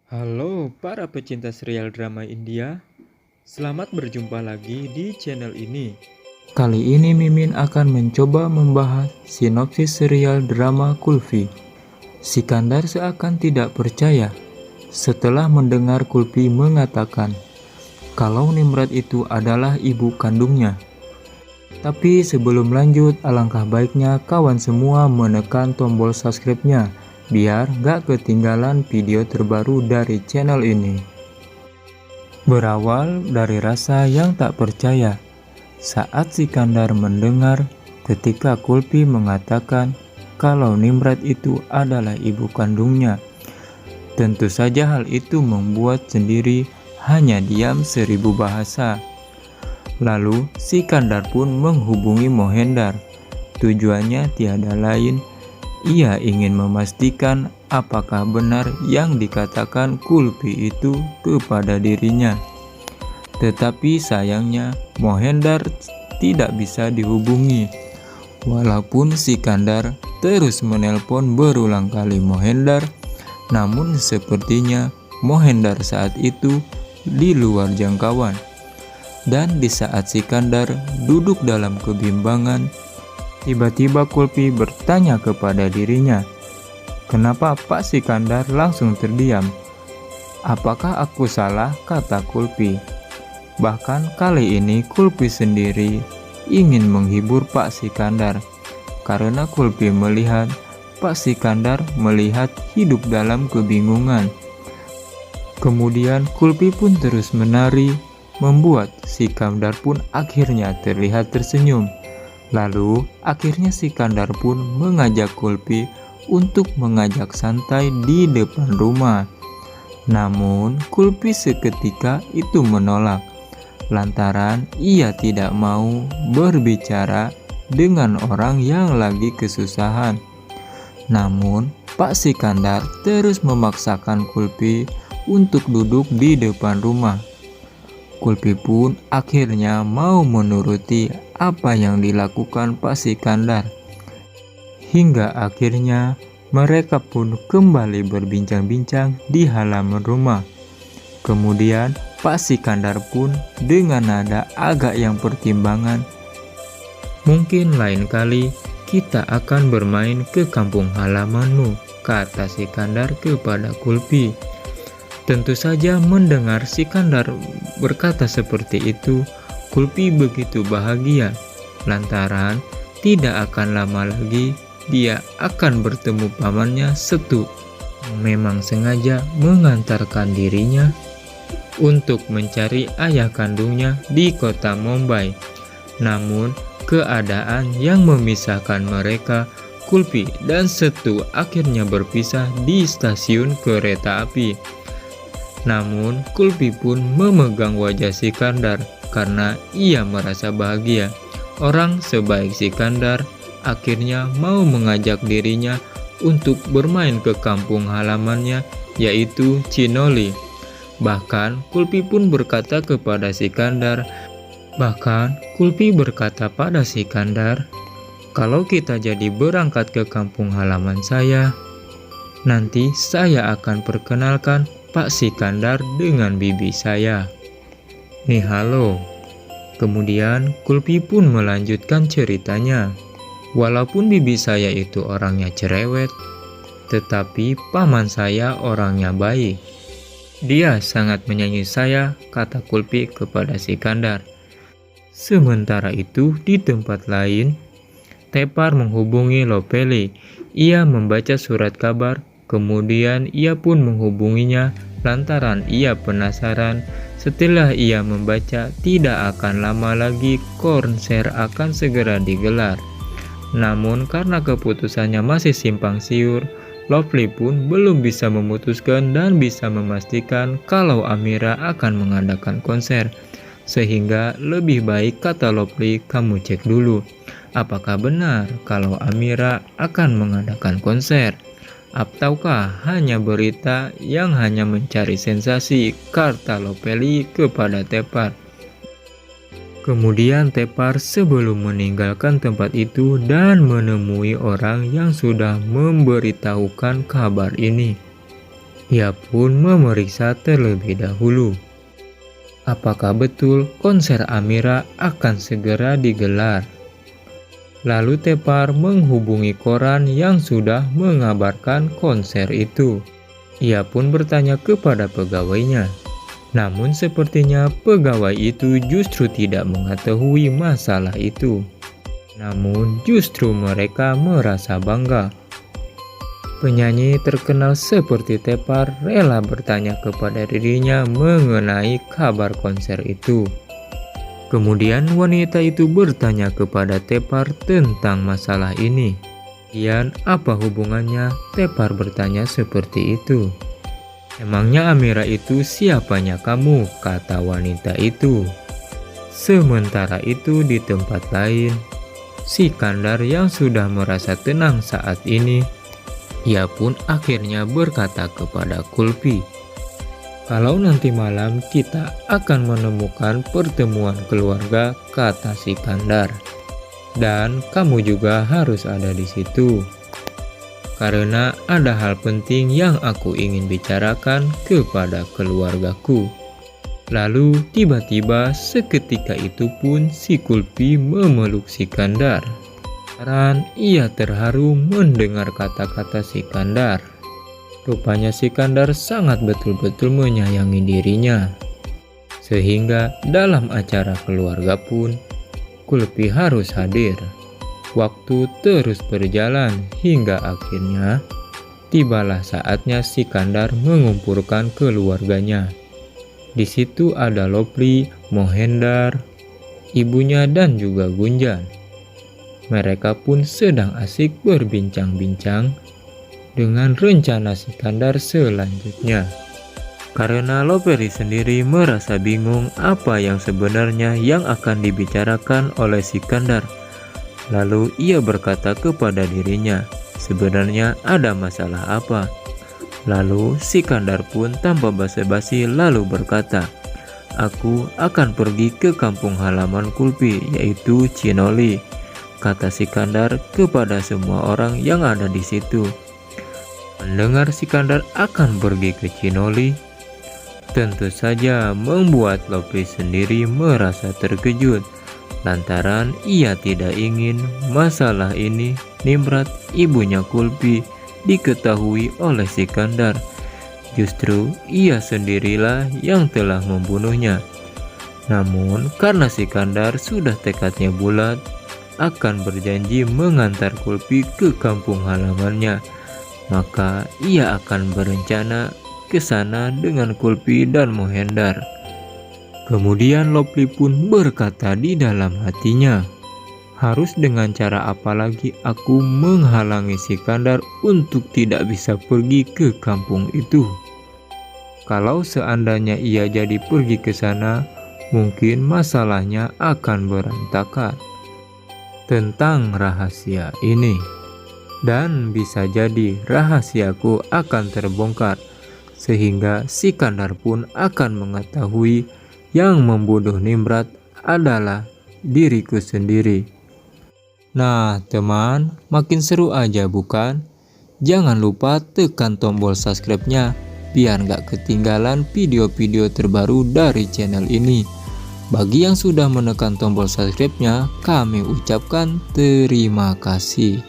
Halo para pecinta serial drama India, selamat berjumpa lagi di channel ini. Kali ini Mimin akan mencoba membahas sinopsis serial drama Kulfi. Sikandar seakan tidak percaya setelah mendengar Kulfi mengatakan kalau Nimrat itu adalah ibu kandungnya. Tapi sebelum lanjut, alangkah baiknya kawan semua menekan tombol subscribe-nya biar gak ketinggalan video terbaru dari channel ini. Berawal dari rasa yang tak percaya saat Sikandar mendengar ketika Kulfi mengatakan kalau Nimrat itu adalah ibu kandungnya. Tentu saja hal itu membuat sendiri hanya diam 1000 bahasa. Lalu Sikandar pun menghubungi Mohendar. Tujuannya tiada lain, ia ingin memastikan apakah benar yang dikatakan Kulfi itu kepada dirinya. Tetapi sayangnya Mohendar tidak bisa dihubungi. Walaupun Sikandar terus menelpon berulang kali Mohendar, namun sepertinya Mohendar saat itu di luar jangkauan. Dan di saat Sikandar duduk dalam kebimbangan, tiba-tiba Kulfi bertanya kepada dirinya, "Kenapa Pak Sikandar langsung terdiam? Apakah aku salah?" kata Kulfi. Bahkan kali ini Kulfi sendiri ingin menghibur Pak Sikandar, karena Kulfi melihat Pak Sikandar melihat hidup dalam kebingungan. Kemudian Kulfi pun terus menari, membuat Sikandar pun akhirnya terlihat tersenyum. Lalu akhirnya Sikandar pun mengajak Kulfi untuk mengajak santai di depan rumah. Namun Kulfi seketika itu menolak, lantaran ia tidak mau berbicara dengan orang yang lagi kesusahan. Namun Pak Sikandar terus memaksakan Kulfi untuk duduk di depan rumah. Kulfi pun akhirnya mau menuruti apa yang dilakukan Pak Sikandar. Hingga akhirnya mereka pun kembali berbincang-bincang di halaman rumah. Kemudian Pak Sikandar pun dengan nada agak yang pertimbangan, "Mungkin lain kali kita akan bermain ke kampung halamanmu," kata Sikandar kepada Kulfi. Tentu saja mendengar Sikandar berkata seperti itu, Kulfi begitu bahagia, lantaran tidak akan lama lagi dia akan bertemu pamannya Setu. Memang sengaja mengantarkan dirinya untuk mencari ayah kandungnya di kota Mumbai. Namun keadaan yang memisahkan mereka, Kulfi dan Setu akhirnya berpisah di stasiun kereta api. Namun Kulfi pun memegang wajah Sikandar karena ia merasa bahagia. Orang sebaik Sikandar akhirnya mau mengajak dirinya untuk bermain ke kampung halamannya, yaitu Cinoli. Bahkan Kulfi berkata pada Sikandar, "Kalau kita jadi berangkat ke kampung halaman saya, nanti saya akan perkenalkan Pak Sikandar dengan bibi saya." Nih halo. Kemudian Kulfi pun melanjutkan ceritanya. "Walaupun bibi saya itu orangnya cerewet, tetapi paman saya orangnya baik. Dia sangat menyayangi saya," kata Kulfi kepada Sikandar. Sementara itu di tempat lain, Tepar menghubungi Lopeli. Ia membaca surat kabar. Kemudian ia pun menghubunginya lantaran ia penasaran. Setelah ia membaca, tidak akan lama lagi konser akan segera digelar. Namun karena keputusannya masih simpang siur, Lovely pun belum bisa memutuskan dan bisa memastikan kalau Amira akan mengadakan konser. Sehingga lebih baik, kata Lovely, kamu cek dulu apakah benar kalau Amira akan mengadakan konser, ataukah hanya berita yang hanya mencari sensasi, kata Lopeli kepada Tepar. Kemudian Tepar sebelum meninggalkan tempat itu dan menemui orang yang sudah memberitahukan kabar ini. Ia pun memeriksa terlebih dahulu. Apakah betul konser Amira akan segera digelar? Lalu Tepar menghubungi koran yang sudah mengabarkan konser itu. Ia pun bertanya kepada pegawainya. Namun sepertinya pegawai itu justru tidak mengetahui masalah itu. Namun justru mereka merasa bangga. Penyanyi terkenal seperti Tepar rela bertanya kepada dirinya mengenai kabar konser itu. Kemudian wanita itu bertanya kepada Tepar tentang masalah ini. Dan apa hubungannya? Tepar bertanya seperti itu. Emangnya Amira itu siapanya kamu? Kata wanita itu. Sementara itu di tempat lain, Sikandar yang sudah merasa tenang saat ini, ia pun akhirnya berkata kepada Kulfi, "Kalau nanti malam kita akan menemukan pertemuan keluarga," kata Sikandar. "Dan kamu juga harus ada di situ. Karena ada hal penting yang aku ingin bicarakan kepada keluargaku." Lalu tiba-tiba seketika itu pun si Kulfi memeluk Sikandar. Dan ia terharu mendengar kata-kata Sikandar. Rupanya Sikandar sangat betul-betul menyayangi dirinya. Sehingga dalam acara keluarga pun, Kulfi harus hadir. Waktu terus berjalan hingga akhirnya tibalah saatnya Sikandar mengumpulkan keluarganya. Di situ ada Lopli, Mohendar, ibunya dan juga Gunjan. Mereka pun sedang asik berbincang-bincang dengan rencana Sikandar selanjutnya. Karena Lopri sendiri merasa bingung apa yang sebenarnya yang akan dibicarakan oleh Sikandar. Lalu ia berkata kepada dirinya, sebenarnya ada masalah apa? Lalu Sikandar pun tanpa basa-basi lalu berkata, "Aku akan pergi ke kampung halaman Kulfi, yaitu Cinoli," kata Sikandar kepada semua orang yang ada di situ. Mendengar Sikandar akan pergi ke Cinoli, tentu saja membuat Lopri sendiri merasa terkejut, lantaran ia tidak ingin masalah ini, Nimrat, ibunya Kulfi, diketahui oleh Sikandar. Justru ia sendirilah yang telah membunuhnya. Namun karena Sikandar sudah tekadnya bulat, akan berjanji mengantar Kulfi ke kampung halamannya, maka ia akan berencana ke sana dengan Kulfi dan Mohendar. Kemudian Lopli pun berkata di dalam hatinya, harus dengan cara apa lagi aku menghalangi Sikandar untuk tidak bisa pergi ke kampung itu. Kalau seandainya ia jadi pergi ke sana, mungkin masalahnya akan berantakan tentang rahasia ini. Dan bisa jadi rahasiaku akan terbongkar, sehingga Sikandar pun akan mengetahui yang membunuh Nimrat adalah diriku sendiri. Nah teman, makin seru aja bukan? Jangan lupa tekan tombol subscribe-nya biar gak ketinggalan video-video terbaru dari channel ini. Bagi yang sudah menekan tombol subscribe-nya, kami ucapkan terima kasih.